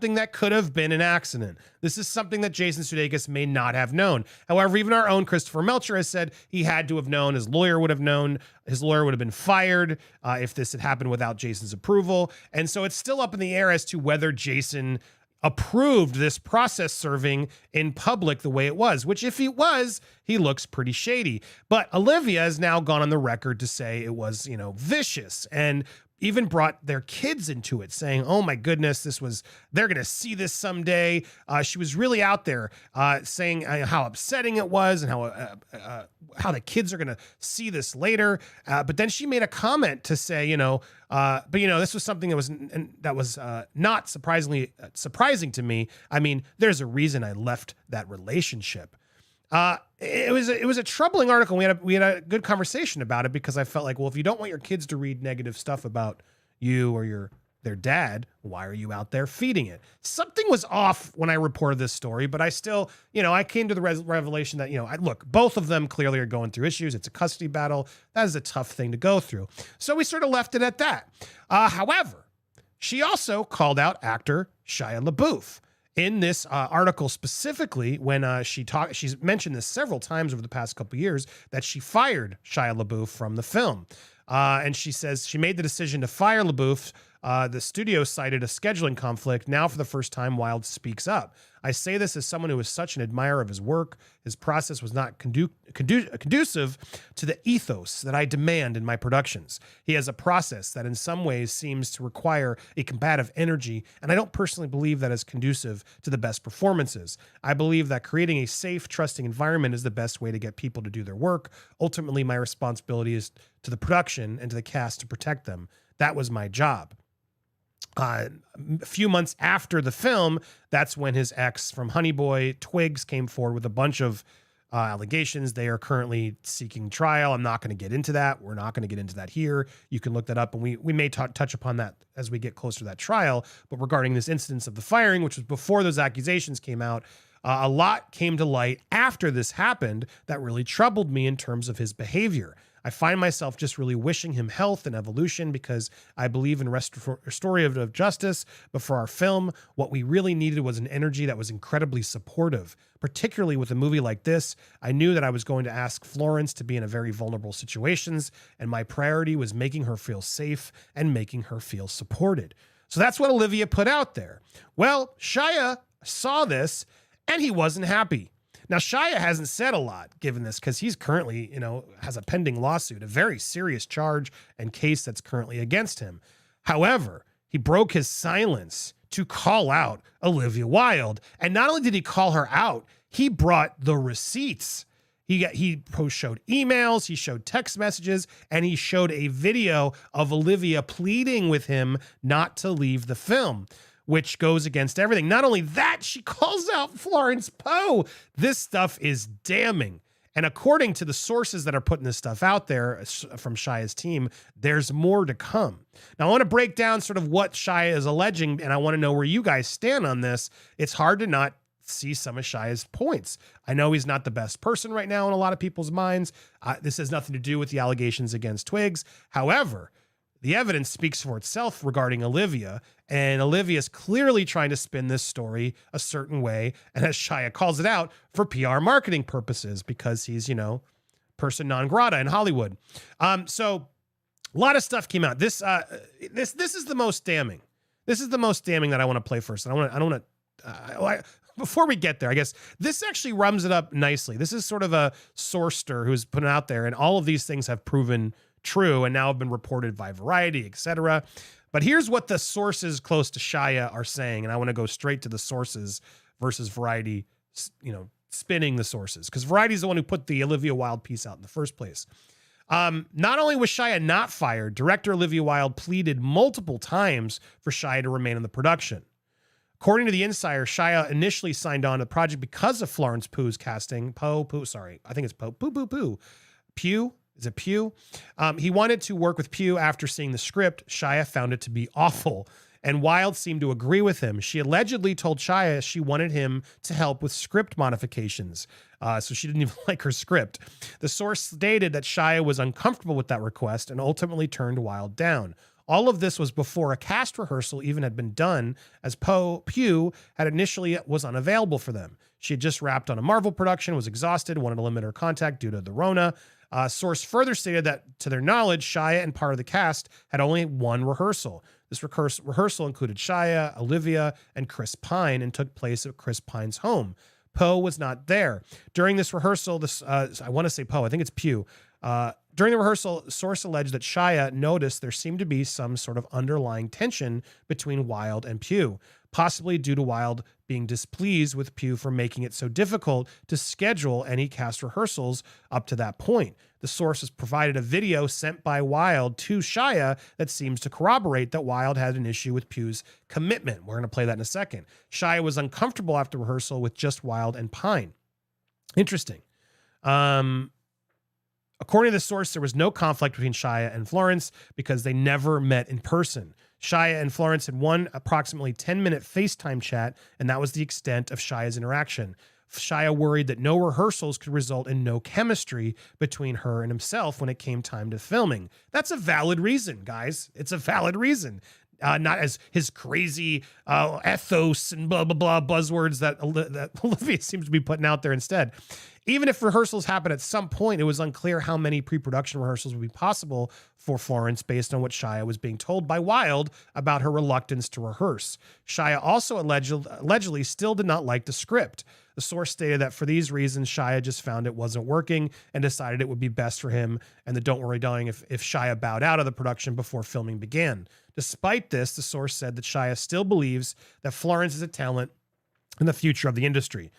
something that could have been an accident. This is something that Jason Sudeikis may not have known. However, even our own Christopher Melcher has said he had to have known. His lawyer would have known. His lawyer would have been fired if this had happened without Jason's approval. And so it's still up in the air as to whether Jason approved this process serving in public the way it was, which if he was, he looks pretty shady. But Olivia has now gone on the record to say it was, vicious, and even brought their kids into it, saying, oh my goodness, they're going to see this someday. She was really out there saying how upsetting it was and how the kids are going to see this later. But then she made a comment to say, this was something that was not surprising to me. I mean, there's a reason I left that relationship. It was a troubling article. We had a good conversation about it because I felt like, well, if you don't want your kids to read negative stuff about you or their dad, why are you out there feeding it? Something was off when I reported this story, but I still, I came to the revelation that, look, both of them clearly are going through issues. It's a custody battle. That is a tough thing to go through. So we sort of left it at that. However, she also called out actor Shia LaBeouf. In this article specifically, when she's mentioned this several times over the past couple of years, that she fired Shia LaBeouf from the film. And she says she made the decision to fire LaBeouf. The studio cited a scheduling conflict. Now, for the first time, Wilde speaks up. I say this as someone who is such an admirer of his work. His process was not conducive to the ethos that I demand in my productions. He has a process that in some ways seems to require a combative energy, and I don't personally believe that is conducive to the best performances. I believe that creating a safe, trusting environment is the best way to get people to do their work. Ultimately, my responsibility is to the production and to the cast to protect them. That was my job. A few months after the film, that's when his ex from Honey Boy, Twigs, came forward with a bunch of allegations. They are currently seeking trial. I'm not going to get into that. We're not going to get into that here. You can look that up, and we may touch upon that as we get closer to that trial. But regarding this instance of the firing, which was before those accusations came out, a lot came to light after this happened that really troubled me in terms of his behavior. I find myself just really wishing him health and evolution because I believe in restorative justice. But for our film, what we really needed was an energy that was incredibly supportive. Particularly with a movie like this, I knew that I was going to ask Florence to be in a very vulnerable situations, and my priority was making her feel safe and making her feel supported. So that's what Olivia put out there. Well, Shia saw this and he wasn't happy. Now, Shia hasn't said a lot given this because he's currently, has a pending lawsuit, a very serious charge and case that's currently against him. However, he broke his silence to call out Olivia Wilde. And not only did he call her out, he brought the receipts. He showed emails, he showed text messages, and he showed a video of Olivia pleading with him not to leave the film, which goes against everything. Not only that, she calls out Florence Poe. This stuff is damning. And according to the sources that are putting this stuff out there from Shia's team, there's more to come. Now, I want to break down sort of what Shia is alleging, and I want to know where you guys stand on this. It's hard to not see some of Shia's points. I know he's not the best person right now in a lot of people's minds. This has nothing to do with the allegations against Twigs. However, the evidence speaks for itself regarding Olivia, and Olivia is clearly trying to spin this story a certain way, and as Shia calls it out, for PR marketing purposes, because he's, person non grata in Hollywood. So a lot of stuff came out. This is the most damning. This is the most damning that I want to play first. And before we get there, I guess this actually rums it up nicely. This is sort of a sourcester who's put it out there, and all of these things have proven true and now have been reported by Variety, etc. But here's what the sources close to Shia are saying, and I want to go straight to the sources versus Variety, spinning the sources, because Variety is the one who put the Olivia Wilde piece out in the first place. Not only was Shia not fired, director Olivia Wilde pleaded multiple times for Shia to remain in the production. According to the Insider, Shia initially signed on to the project because of Florence Pugh's casting. Pugh. Is it Pugh? He wanted to work with Pugh after seeing the script. Shia found it to be awful, and Wilde seemed to agree with him. She allegedly told Shia she wanted him to help with script modifications, so she didn't even like her script. The source stated that Shia was uncomfortable with that request and ultimately turned Wilde down. All of this was before a cast rehearsal even had been done, as Pugh had initially was unavailable for them. She had just wrapped on a Marvel production, was exhausted, wanted to limit her contact due to the Rona. Source further stated that, to their knowledge, Shia and part of the cast had only one rehearsal. This rehearsal included Shia, Olivia, and Chris Pine, and took place at Chris Pine's home. Poe was not there. During this rehearsal, I want to say Poe, I think it's Pugh. During the rehearsal, source alleged that Shia noticed there seemed to be some sort of underlying tension between Wilde and Pugh, possibly due to Wilde being displeased with Pugh for making it so difficult to schedule any cast rehearsals up to that point. The source has provided a video sent by Wilde to Shia that seems to corroborate that Wilde had an issue with Pugh's commitment. We're going to play that in a second. Shia was uncomfortable after rehearsal with just Wilde and Pine. Interesting. According to the source, there was no conflict between Shia and Florence because they never met in person. Shia and Florence had one approximately 10-minute FaceTime chat, and that was the extent of Shia's interaction. Shia worried that no rehearsals could result in no chemistry between her and himself when it came time to filming. That's a valid reason, guys. It's a valid reason. Not as his crazy ethos and blah, blah, blah buzzwords that Olivia seems to be putting out there instead. Even if rehearsals happened at some point, it was unclear how many pre-production rehearsals would be possible for Florence based on what Shia was being told by Wilde about her reluctance to rehearse. Shia also allegedly still did not like the script. The source stated that for these reasons, Shia just found it wasn't working and decided it would be best for him and the Don't Worry Darling if Shia bowed out of the production before filming began. Despite this, the source said that Shia still believes that Florence is a talent in the future of the industry.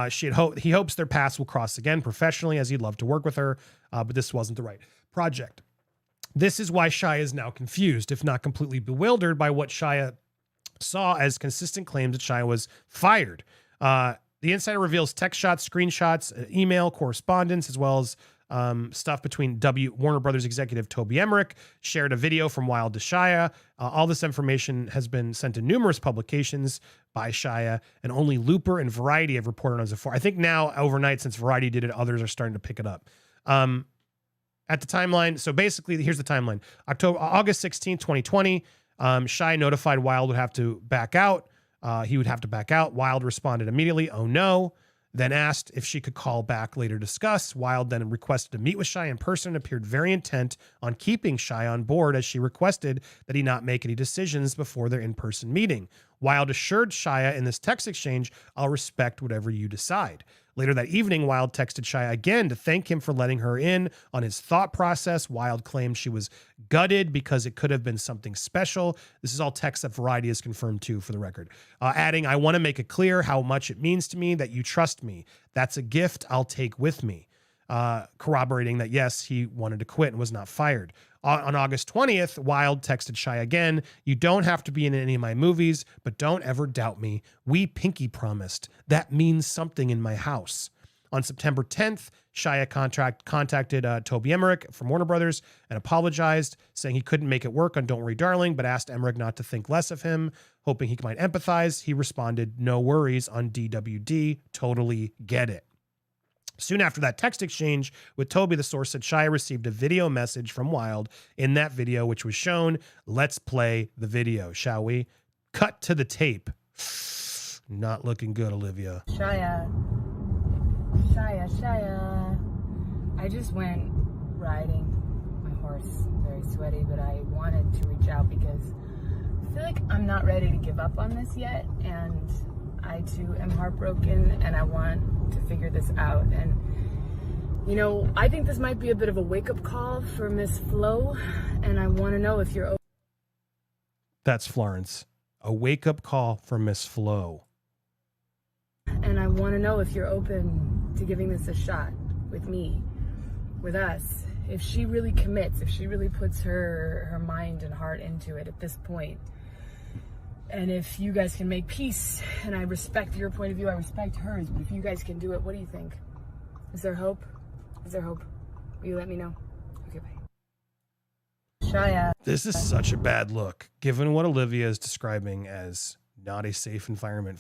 He hopes their paths will cross again professionally, as he'd love to work with her, but this wasn't the right project. This is why Shia is now confused, if not completely bewildered, by what Shia saw as consistent claims that Shia was fired. The insider reveals text shots, screenshots, email correspondence, as well as stuff between Warner Brothers executive Toby Emmerich, shared a video from Wilde to Shia. All this information has been sent to numerous publications by Shia, and only Looper and Variety have reported on it before. I think now, overnight, since Variety did it, others are starting to pick it up. At the timeline, so basically, here's the timeline. August 16, 2020, Shia notified Wilde would have to back out. He would have to back out. Wilde responded immediately, "Oh no." Then asked if she could call back later to discuss. Wilde then requested to meet with Shia in person and appeared very intent on keeping Shia on board, as she requested that he not make any decisions before their in-person meeting. Wilde assured Shia in this text exchange, "I'll respect whatever you decide." Later that evening, Wilde texted Shia again to thank him for letting her in on his thought process. Wilde claimed she was gutted because it could have been something special. This is all text that Variety has confirmed too, for the record. Adding, "I want to make it clear how much it means to me that you trust me. That's a gift I'll take with me." Corroborating that, yes, he wanted to quit and was not fired. On August 20th, Wilde texted Shia again, "You don't have to be in any of my movies, but don't ever doubt me. We pinky promised. That means something in my house." On September 10th, Shia contacted Toby Emmerich from Warner Brothers and apologized, saying he couldn't make it work on Don't Worry Darling, but asked Emmerich not to think less of him, hoping he might empathize. He responded, "No worries on DWD. Totally get it." Soon after that text exchange with Toby, the source said Shia received a video message from Wilde in that video, which was shown. Let's play the video, shall we? Cut to the tape. Not looking good, Olivia. Shia. I just went riding my horse, very sweaty, but I wanted to reach out because I feel like I'm not ready to give up on this yet, and I too am heartbroken, and I want to figure this out. And you know, I think this might be a bit of a wake-up call for Miss Flo, and I want to know if you're... That's Florence. A wake-up call for Miss Flo. And I want to know if you're open to giving this a shot with me, with us. If she really commits, if she really puts her mind and heart into it at this point. And if you guys can make peace, and I respect your point of view, I respect hers, but if you guys can do it, what do you think? Is there hope? Is there hope? Will you let me know? Okay, bye. Shia. This is such a bad look, given what Olivia is describing as not a safe environment